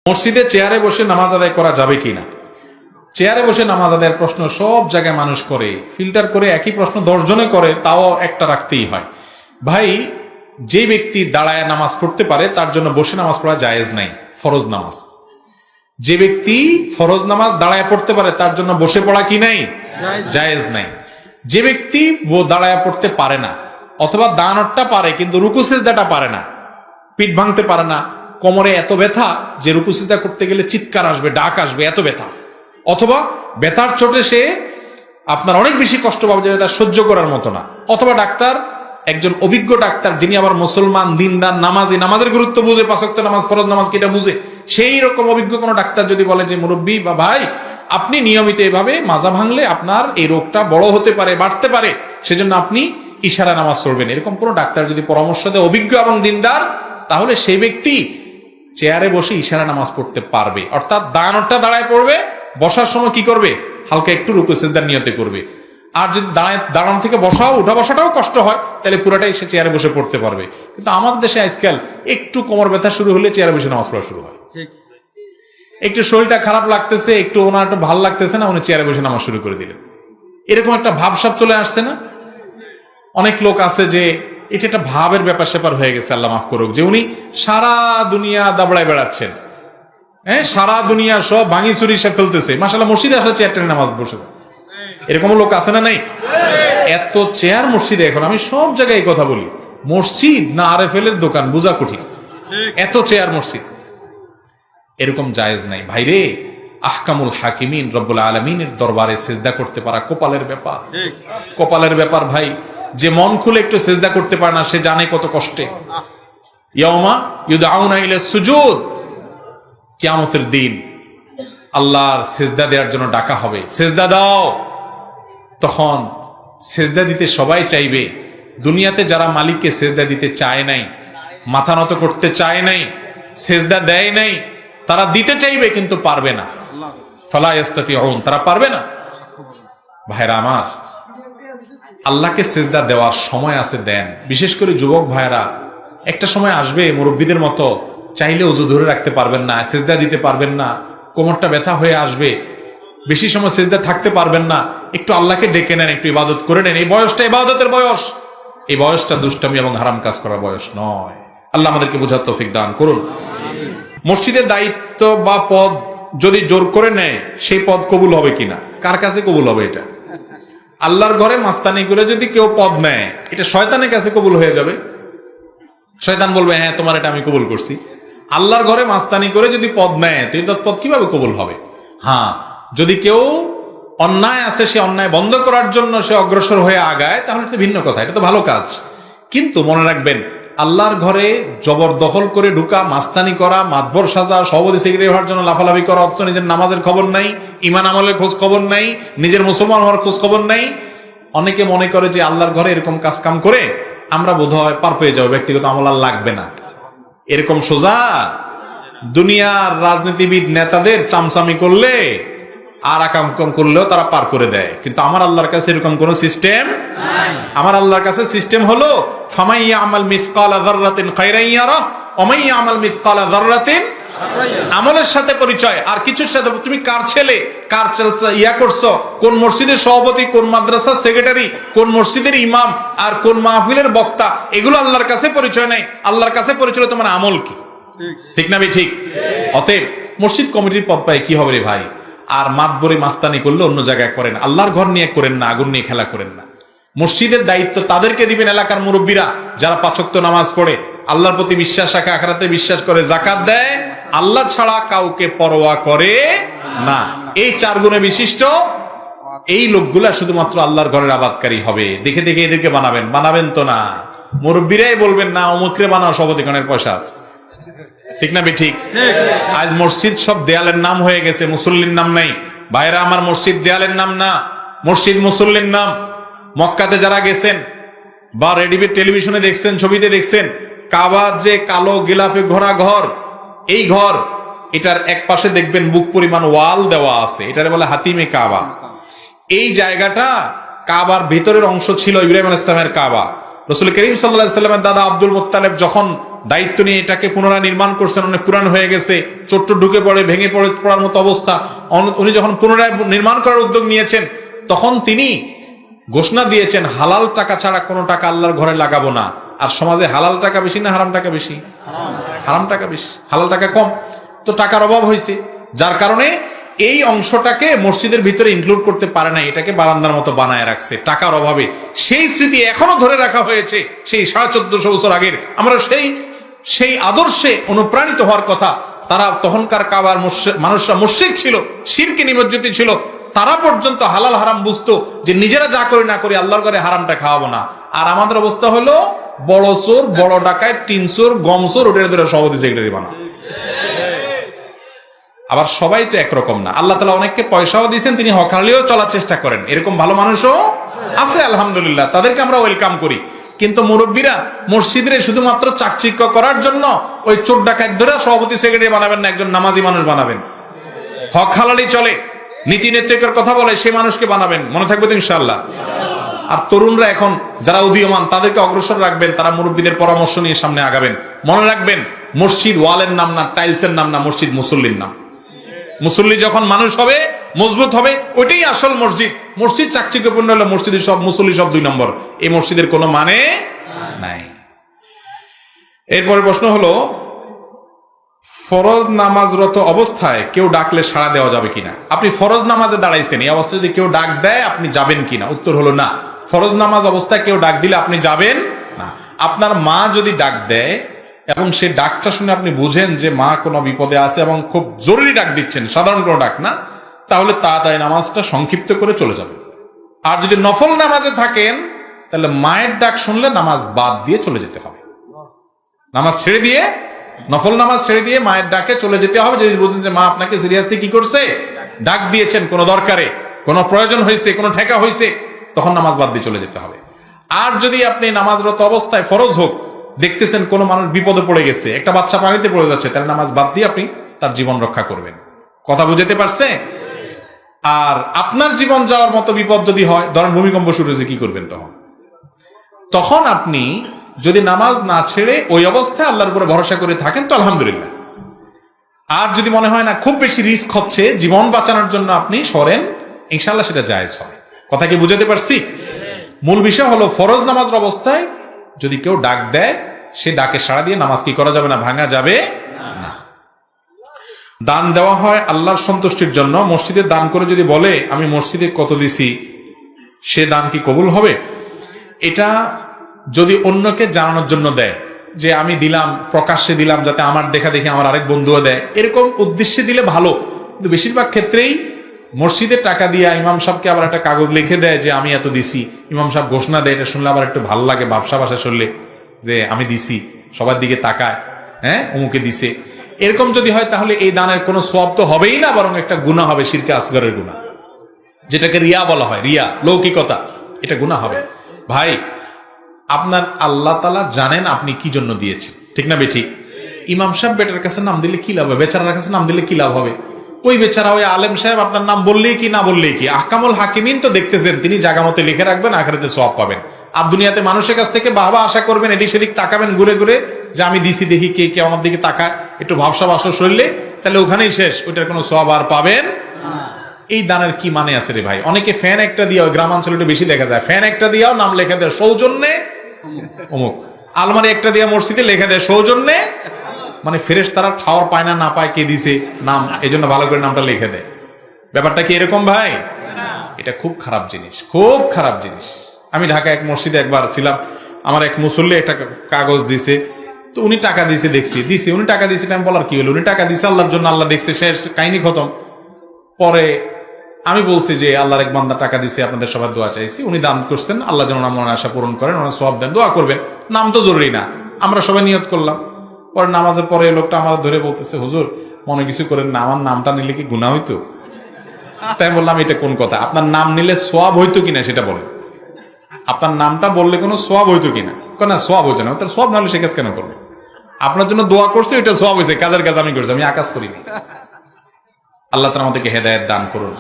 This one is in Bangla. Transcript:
মসজিদে চেয়ারে বসে নামাজ আদায় করা যাবে কিনা? চেয়ারে বসে নামাজ আদায়ের প্রশ্ন সব জায়গায় মানুষ করে, ফিল্টার করে একই প্রশ্ন 10 জনে করে, তাও একটা রাখতেই হয়। ভাই, যে ব্যক্তি দাঁড়ায় নামাজ পড়তে পারে তার জন্য বসে নামাজ পড়া জায়েজ নাই, ফরজ নামাজ। যে ব্যক্তি ফরজ নামাজ দাঁড়ায় পড়তে পারে তার জন্য বসে পড়া কি নাই? জায়েজ নাই। যে ব্যক্তি দাঁড়ায় পড়তে পারে না, অথবা দাঁড়ানোটা পারে কিন্তু রুকু সিজদাটা পারে না, পিঠ ভাঙতে পারে না, কোমরে এত ব্যথা যে রুকু সিজদা করতে গেলে চিৎকার আসবে, ডাক আসবে, এত ব্যথা, অথবা ব্যথার চোটে সে আপনার অনেক বেশি কষ্ট পাবে যেটা তার সহ্য করার মতো না, অথবা ডাক্তার একজন অভিজ্ঞ ডাক্তার যিনি আবার মুসলমান, দিনদার, নামাজি, নামাজের গুরুত্ব বুঝে, 5 ওয়াক্ত নামাজ, ফরজ নামাজ কি এটা বুঝে, সেই রকম অভিজ্ঞ কোনো ডাক্তার যদি বলে যে মুরব্বী বা ভাই আপনি নিয়মিত এভাবে মাজা ভাঙলে আপনার এই রোগটা বড় হতে পারে, বাড়তে পারে, সেজন্য আপনি ইশারা নামাজ পড়বেন, এরকম কোনো ডাক্তার যদি পরামর্শ দেয় অভিজ্ঞ এবং দিনদার, তাহলে সেই ব্যক্তি চেয়ারে বসে ইশারা নামাজ পড়তে পারবে। অর্থাৎ দাঁড়ানোটা দাঁড়ায় পড়বে, বসার সময় কি করবে? হালকা একটু রুকু সিজদার নিয়তে করবে। আর যদি দাঁড়ানো থেকে বসাও, উঠা বসাটাও কষ্ট হয়, তাহলে পুরোটাই সে চেয়ারে বসে পড়তে পারবে। কিন্তু আমাদের দেশে আজকাল একটু কোমর ব্যথা শুরু হলে চেয়ারে বসে নামাজ পড়া শুরু হয়। একটু শরীরটা খারাপ লাগতেছে, একটু ওনার একটু ভালো লাগতেছে না, উনি চেয়ারে বসে নামাজ শুরু করে দিলেন। এরকম একটা ভাবসাব চলে আসছে না? অনেক লোক আছে যে এটা একটা ভাবের ব্যাপার স্যাপার হয়ে গেছে, আল্লাহ মাফ করুক, যে উনি সারা দুনিয়া দাবড়ায় বেড়াচ্ছেন, হ্যাঁ, সারা দুনিয়া সব ভাঙি চুরি সে ফেলতেছে, মাশাআল্লাহ মসজিদে আসলে চেয়ার টেনে নামাজ বসে যায়। এরকম লোক আছে না? নাই? এত চেয়ার মসজিদে, এখন আমি সব জায়গায় এই কথা বলি, মসজিদ না আরএফএল এর দোকান বোঝা কঠিন, এত চেয়ার মসজিদ। এরকম জায়েজ নাই ভাইরে। আহকামুল হাকিমিন রব্বুল আলামিনের দরবারে সিজদা করতে পারা কপালের ব্যাপার, কপালের ব্যাপার ভাই। যে মন খুলে একটু সিজদা করতে পারে না, সে জানে কত কষ্টে। ইয়াউমা ইউদআউনা ইলা সুজুদ, কিয়ামতের দিন আল্লাহর সিজদা দেওয়ার জন্য ডাকা হবে, সিজদা দাও। তখন সিজদা দিতে সবাই চাইবে। দুনিয়াতে যারা মালিককে সিজদা দিতে চায় নাই, মাথা নত করতে চায় নাই, সিজদা দেয় নাই, তারা দিতে চাইবে কিন্তু পারবে না। ফালা ইস্তাতিউন, তারা পারবে না। ভাইরা আমার, আল্লাহকে সিজদা দেওয়ার সময় আছে, দেন। বিশেষ করে যুবক ভাইরা, একটা সময় আসবে মুরব্বীদের মতো চাইলে ওযু ধরে রাখতে পারবেন না, সিজদা দিতে পারবেন না, কোমরটা ব্যথা হয়ে আসবে, বেশি সময় সিজদা থাকতে পারবেন না। একটু আল্লাহকে ডেকে নেন, একটু ইবাদত করে নেন। এই বয়সটা ইবাদতের বয়স, এই বয়সটা দুষ্টামি এবং হারাম কাজ করার বয়স নয়। আল্লাহ আমাদেরকে বোঝার তৌফিক দান করুন। মসজিদের দায়িত্ব বা পদ যদি জোর করে নেয়, সেই পদ কবুল হবে কিনা? কার কাছে কবুল হবে এটা? আল্লাহর ঘরে মাস্তানি করে যদি কেউ পদ নেয়, এটা শয়তানের কাছে কবুল হয়ে যাবে। শয়তান বলবে হ্যাঁ তোমার এটা আমি কবুল করছি। আল্লাহর ঘরে মাস্তানি করে যদি পদ নেয়, তো এই পদ কিভাবে কবুল হবে? হ্যাঁ, যদি কেউ অন্যায় আছে, সে অন্যায় বন্ধ করার জন্য সে অগ্রসর হয়ে আগায়, তাহলে এটা ভিন্ন কথা, এটা তো ভালো কাজ। কিন্তু মনে রাখবেন, আল্লাহর ঘরে জবরদখল করে ঢুকা, মাস্তানি করা, মাতবর সাজা, সভাপতি সেক্রেটারি হওয়ার জন্য লাফালাফি করা, অথচ নিজের নামাজের খবর নাই, ইমান আমলের খোঁজ খবর নাই, নিজের মুসলমান হওয়ার খোঁজ খবর নাই। অনেকে মনে করে যে আল্লাহর ঘরে এরকম কাজ কাম করে আমরা বোধহয় পার পেয়ে যাবো, ব্যক্তিগত আমল আর লাগবে না। এরকম সোজা দুনিয়ার রাজনীতিবিদ নেতাদের চামচামি করলে আর আকাম করলেও তারা পার করে দেয়, কিন্তু আমার আল্লাহর কাছে এরকম কোন সিস্টেম নাই। আমার আল্লাহর কাছে সিস্টেম হলো ফামাই ইয়ামাল মিসকালা যাররাতিন খায়রান ইয়ারা ওয়া মান ইয়ামাল মিসকালা যাররাতিন আমলের সাথে পরিচয়, আর কিছুর সাথে। তুমি কার ছেলে, কার ইয়া করছো, কোন মসজিদের সভাপতি, কোন মাদ্রাসার সেক্রেটারি, কোন মসজিদের ইমাম, আর কোন মাহফিলের বক্তা, এগুলো আল্লাহর কাছে পরিচয় নাই। আল্লাহর কাছে পরিচয় তোমার আমল কি, ঠিক না? ঠিক। অতএব মসজিদ কমিটির পদ পায় কি হবে রে ভাই? আর মাতবরি মাস্তানি করলে অন্য জায়গায় করেন, আল্লাহর ঘর নিয়ে করেন না, আগুন নিয়ে খেলা করেন না। মসজিদের দায়িত্ব তাদেরকে দিবেন, এলাকার মুরব্বীরা যারা 5 ওয়াক্ত নামাজ পড়ে, আল্লাহর প্রতি বিশ্বাস রাখে, আখিরাতে বিশ্বাস করে, যাকাত দেয়, আল্লাহ ছাড়া কাউকে পরোয়া করে না। এই 4 গুণে বিশিষ্ট এই লোকগুলা শুধুমাত্র আল্লাহর ঘরের আবাদকারী হবে। দেখে দেখে এদেরকে বানাবেন তো না। মুরব্বীরাই বলবেন না অমুকরে বানাও, সভাপতিগণের পয়সা আছে, ঠিক না? ঠিক। আজ মসজিদ সব দেয়ালের নাম হয়ে গেছে, মুসল্লির নাম নাই। ভাইরা আমার, মসজিদ দেয়ালের নাম না, মসজিদ মুসল্লির নাম। মক্কাতে যারা গেছেন বা রেডিমেড টেলিভিশনে দেখছেন, ছবিতে দেখছেন, কাবার যে কালো গিলাফে ঘোরা ঘর, এই ঘর, এটার এক পাশে দেখবেন বুক পরিমাণ ওয়াল দেওয়া আছে, এটারে বলে হাতিমে কাবা। এই জায়গাটা কাবার ভেতরের অংশ ছিল ইব্রাহিম আলাইহিস সালামের কাবা। রাসূল করিম সাল্লাল্লাহু আলাইহি ওয়াসাল্লামের দাদা আব্দুল মুত্তালিব যখন দায়িত্ব নিয়ে এটাকে পুনরায় নির্মাণ করছেন, অনেক পুরান হয়ে গেছে, চোট্ট ঢুকে পড়ে ভেঙে পড়ার মতো অবস্থা, উনি যখন পুনরায় নির্মাণ করার উদ্যোগ নিয়েছেন তখন তিনি ঘোষণা দিয়েছেন হালাল টাকা ছাড়া কোনো টাকা আল্লাহর ঘরে লাগাবো না। আর সমাজে হালাল টাকা বেশি না হারাম টাকা বেশি? হারাম টাকা বেশি, হালাল টাকা কম। তো টাকার অভাব হয়েছে, যার কারণে এই অংশটাকে মসজিদের ভিতরে ইনক্লুড করতে পারে না, এটাকে বারান্দার মতো বানায় রাখছে টাকার অভাবে। সেই স্মৃতি এখনো ধরে রাখা হয়েছে সেই 1450 বছর আগের। আমরা সেই আদর্শে অনুপ্রাণিত হওয়ার কথা। তারা তখনকার কাবার মানুষরা মুশরিক ছিল, শিরকে নিমজ্জিত ছিল, তারা পর্যন্ত হালাল হারাম বুঝতো যে নিজেরা যা করি না করি আল্লাহর ঘরে হারামটা খাওয়াবো না। আর আমাদের অবস্থা হলো বড় চোর, বড় ডাকায়, টিন চোর, গম চোর, ওটার ধরে সভাপতি সেক্রেটারি বানা। আবার সবাই তো একরকম না। আল্লাহ তাআলা অনেককে পয়সাও দিয়েছেন, তিনি হক হালালিও চলার চেষ্টা করেন, এরকম ভালো মানুষও আছে আলহামদুলিল্লাহ, তাদেরকে আমরা ওয়েলকাম করি। কিন্তু মুরব্বীরা মসজিদে শুধুমাত্র চাকচিক্য করার জন্য ওই চোর ডাকাত ধরে সভাপতি সেক্রেটারি বানাবেন না, একজন নামাজি মানুষ বানাবেন, হক হালালি চলে, নীতি নৈতিকের কথা বলে সে মানুষকে বানাবেন। মনে থাকবে তো ইনশাআল্লাহ। আর তরুণরা এখন যারা উদীয়মান তাদেরকে অগ্রসর রাখবেন, তারা মুরব্বীদের পরামর্শ নিয়ে সামনে আগাবেন। মনে রাখবেন মসজিদ ওয়ালের নাম না, টাইলসের নাম না, মসজিদ মুসল্লির নাম। মুসল্লি যখন মানুষ হবে, মজবুত হবে, ওইটাই আসল মসজিদ। মসজিদ চাকচিক্যপূর্ণ হলে মসজিদের সব মুসল্লি সব 2 নম্বর, এই মসজিদের কোনো মানে নাই। এরপরে প্রশ্ন হলো ফরজ নামাজরত অবস্থায় কেউ ডাকলে সাড়া দেওয়া যাবে কিনা? আপনি ফরজ নামাজে দাঁড়াইছেন, এই অবস্থায় যদি কেউ ডাক দেয় আপনি যাবেন কিনা? উত্তর হলো না। ফরজ নামাজ অবস্থায় কেউ ডাক দিলে আপনি যাবেন না। আপনার মা যদি ডাক দেয় এবং সে ডাকটা শুনে আপনি বুঝেন যে মা কোনো বিপদে আছে এবং খুব জরুরি ডাক দিচ্ছেন, সাধারণ কোনো ডাক না, তাহলে তাড়াতাড়ি নামাজটা সংক্ষিপ্ত করে চলে যাবেন। আর যদি নফল নামাজে থাকেন তাহলে মায়ের ডাক শুনলে নামাজ বাদ দিয়ে চলে যেতে হবে। নামাজ ছেড়ে দিয়ে, নফল নামাজ ছেড়ে দিয়ে মায়ের ডাকে চলে যেতে হবে। যদি বুঝেন যে মা আপনাকে সিরিয়াসলি কি করছে, ডাক দিয়েছেন কোনো দরকারে, কোনো প্রয়োজন হয়েছে, কোনো ঠেকা হয়েছে, তখন নামাজ বাদ দিয়ে চলে যেতে হবে। আর যদি আপনি নামাজরত অবস্থায় ফরজ হোক দেখতেছেন কোনো মানুষ বিপদে পড়ে গেছে, একটা বাচ্চা পানিতে পড়ে যাচ্ছে, তাহলে নামাজ বাদ দিয়ে আপনি তার জীবন রক্ষা করবেন। কথা বুঝতে পারছে? আর আপনার জীবন যাওয়ার মতো বিপদ যদি হয়, ধরেন ভূমিকম্প শুরু হয়েছে, কি করবেন তখন আপনি যদি নামাজ না ছেড়ে ওই অবস্থায় আল্লাহর উপরে ভরসা করে থাকেন তো আলহামদুলিল্লাহ। আর যদি মনে হয় না খুব বেশি রিস্ক হচ্ছে, জীবন বাঁচানোর জন্য আপনি সরেন, ইনশাআল্লাহ সেটা জায়েজ হবে। কথা কি বুঝাতে পারছি? মূল বিষয় হলো ফরজ নামাজের অবস্থায় যদি কেউ ডাক দেয়, সে ডাকে সাড়া দিয়ে নামাজ কি করা যাবে না, ভাঙা যাবে না। দান দেওয়া হয় আল্লাহর সন্তুষ্টির জন্য। মসজিদে দান করে যদি বলে আমি মসজিদে কত দিছি, সে দান কি কবুল হবে? এটা যদি অন্যকে জানানোর জন্য দেয় যে আমি দিলাম, প্রকাশ্যে দিলাম যাতে আমার দেখা দেখি আমার আরেক বন্ধুও দেয়, এরকম উদ্দেশ্যে দিলে ভালো। কিন্তু বেশিরভাগ ক্ষেত্রেই মসজিদের টাকা দিয়ে ইমাম সাহেবকে আবার একটা কাগজ লিখে দেয় যে আমি এত দিছি, ইমাম সাহেব ঘোষণা দেয়, এটা শুনলে আবার একটু ভালো লাগে, ভাবসা ভাষা শুনলে যে আমি দিছি, সবার দিকে তাকায়, হ্যাঁ অমুকে দিছে। এরকম যদি হয় তাহলে এই দানের কোনো সওয়াব তো হবেই না, বরং একটা গুনাহ হবে, শিরকে আসগরের গুনাহ, যেটাকে রিয়া বলা হয়, রিয়া, লৌকিকতা, এটা গুনাহ হবে। ভাই, আপনার আল্লাহ তাআলা জানেন আপনি কি জন্য দিয়েছেন, ঠিক না বেঠিক? ইমাম সাহেব বেটার কাছে নাম দিলে কি লাভ হবে? বেচারার কাছে নাম দিলে কি লাভ হবে? ওই বেচারা, ওই আলেম সাহেব আপনার নাম বললেই কি না বললেই কি, আহকামুল হাকিমিন তো দেখতেছেন, তিনি জায়গা মতো লিখে রাখবেন, আখিরাতে সওয়াব পাবেন। আর দুনিয়াতে মানুষের কাছ থেকে বাহবা আশা করবেন, এদিক সেদিক তাকাবেন ঘুরে ঘুরে যে আমি দিছি, দেখি কে কে আমার দিকে তাকায়, একটু ভাবসা ভাষা শুনলে তাহলে ওখানেই শেষ, ওইটার কোনো সওয়াব আর পাবেন। এই দানের কি মানে আছে রে ভাই? অনেকে ফ্যান একটা দিয়ে, ওই গ্রামাঞ্চলে একটু বেশি দেখা যায়, ফ্যান একটা দিয়েও নাম লেখা দেয় সৌজন্যে অমুক, আলমারি একটা দিয়ে মসজিদে লেখা দেয় সৌজন্যে, মানে ফেরেশতারা ঠাওর পায় না, না পায় কে দিছে নাম, এই জন্য ভালো করে নামটা লিখে দেয়। ব্যাপারটা কি এরকম ভাই? এটা খুব খারাপ জিনিস, খুব খারাপ জিনিস। আমি ঢাকা এক মসজিদে একবার ছিলাম, আমার এক মুসল্লি একটা কাগজ দিছে, তো উনি টাকা দিছে, দেখছি দিছে, উনি টাকা দিছে, আমি বলার কি হলো, উনি টাকা দিছে আল্লাহর জন্য, আল্লাহ দেখছে, শেষ কাহিনী খতম। পরে আমি বলছি যে আল্লাহর এক বান্দা টাকা দিছে, আপনাদের সবার দোয়া চাইছি, উনি দান করছেন, আল্লাহ যেন আমার আশা পূরণ করেন, ওনার সওয়াব দেন, দোয়া করবেন, নাম তো জরুরি না। আমরা সবাই নিয়ত করলাম। পরে নামাজের পরে লোকটা আমার ধরে বলতেছে, হুজুর মনে কিছু করেন না, আমার নামটা নিলে কি গুনাহ হইতো? তাই বললাম এটা কোন কথা, আপনার নাম নিলে সওয়াব হইতো কিনা সেটা বলেন, আপনার নামটা বললে কোনো সওয়াব হইতো কিনা? না, সওয়াব হইতো না। তার সওয়াব না হলে সে কাজ কেন করবে? আপনার জন্য দোয়া করছে, এটা সওয়াব হয়েছে, কাজের কাজ আমি করছি, আমি আকাশ করিনি। আল্লাহ তাআলা আমাদেরকে হেদায়েত দান করুন।